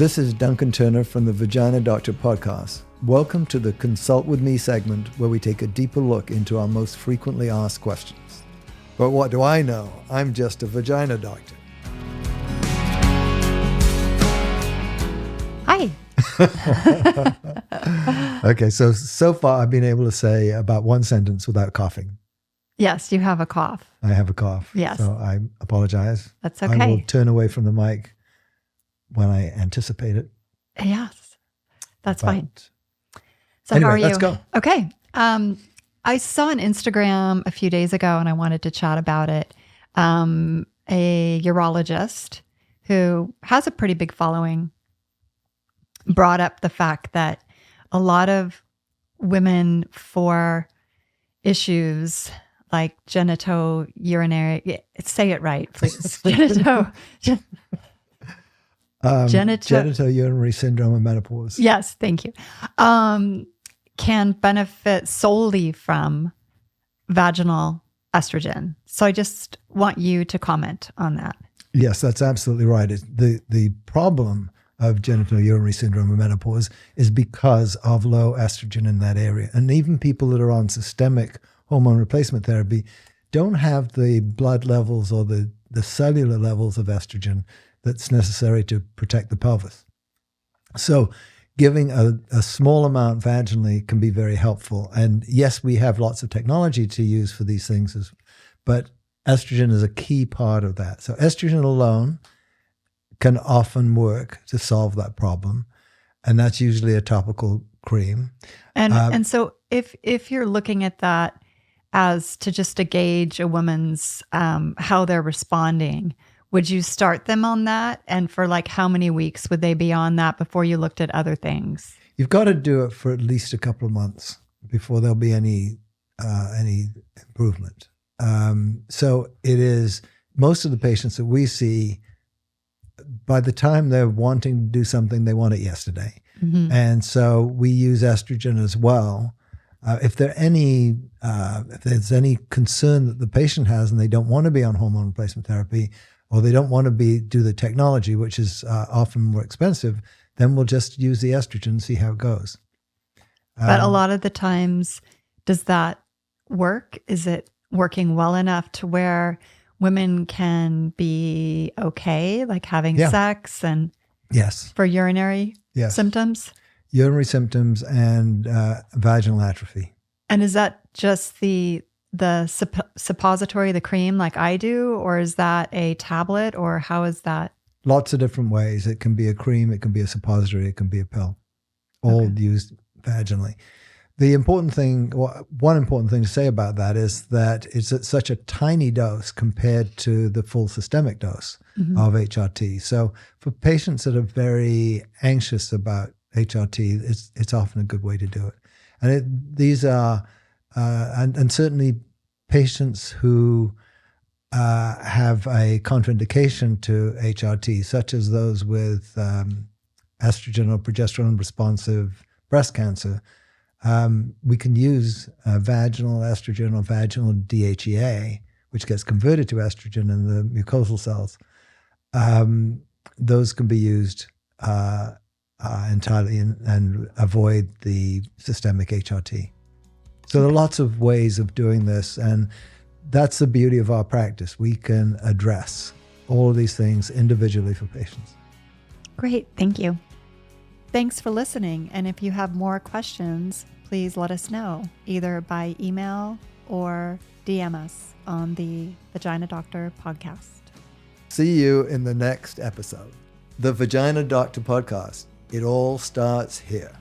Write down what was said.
This is Duncan Turner from the Vagina Doctor podcast. Welcome to the Consult With Me segment where we take a deeper look into our most frequently asked questions. But what do I know? I'm just a vagina doctor. Hi. Okay, so far I've been able to say about one sentence without coughing. Yes, you have a cough. I have a cough. Yes. So I apologize. That's okay. I will turn away from the mic when I anticipate it. Yes, that's fine. So anyway, how are you? Let's go. Okay. I saw on Instagram a few days ago and I wanted to chat about it. A urologist who has a pretty big following brought up the fact that a lot of women for issues like genitourinary, say it right, please. Genitourinary syndrome and menopause. Yes, thank you. Can benefit solely from vaginal estrogen. So I just want you to comment on that. Yes, that's absolutely right. The problem of genitourinary syndrome and menopause is because of low estrogen in that area. And even people that are on systemic hormone replacement therapy don't have the blood levels or the cellular levels of estrogen that's necessary to protect the pelvis. So giving a small amount vaginally can be very helpful. And yes, we have lots of technology to use for these things, but estrogen is a key part of that. So estrogen alone can often work to solve that problem. And that's usually a topical cream. And so if you're looking at that as to just to gauge a woman's how they're responding, would you start them on that? And for like how many weeks would they be on that before you looked at other things? You've got to do it for at least a couple of months before there'll be any improvement. So it is most of the patients that we see, by the time they're wanting to do something, they want it yesterday. Mm-hmm. And so we use estrogen as well. If there's any concern that the patient has and they don't want to be on hormone replacement therapy, or they don't want to do the technology, which is often more expensive, then we'll just use the estrogen and see how it goes. But a lot of the times, does that work? Is it working well enough to where women can be okay, like having sex and yes, for urinary symptoms? Urinary symptoms and vaginal atrophy. And is that just the suppository, the cream like I do, or is that a tablet, or how is that? Lots of different ways. It can be a cream, it can be a suppository, it can be a pill, all used vaginally. The important thing, one important thing to say about that is that it's at such a tiny dose compared to the full systemic dose of HRT. So for patients that are very anxious about HRT, it's often a good way to do it. And these are, and certainly patients who have a contraindication to HRT, such as those with estrogen or progesterone responsive breast cancer, we can use vaginal estrogen or vaginal DHEA, which gets converted to estrogen in the mucosal cells. Those can be used entirely and avoid the systemic HRT. So there are lots of ways of doing this, and that's the beauty of our practice. We can address all of these things individually for patients. Great, thank you. Thanks for listening, and if you have more questions, please let us know, either by email or DM us on the Vagina Doctor podcast. See you in the next episode. The Vagina Doctor podcast. It all starts here.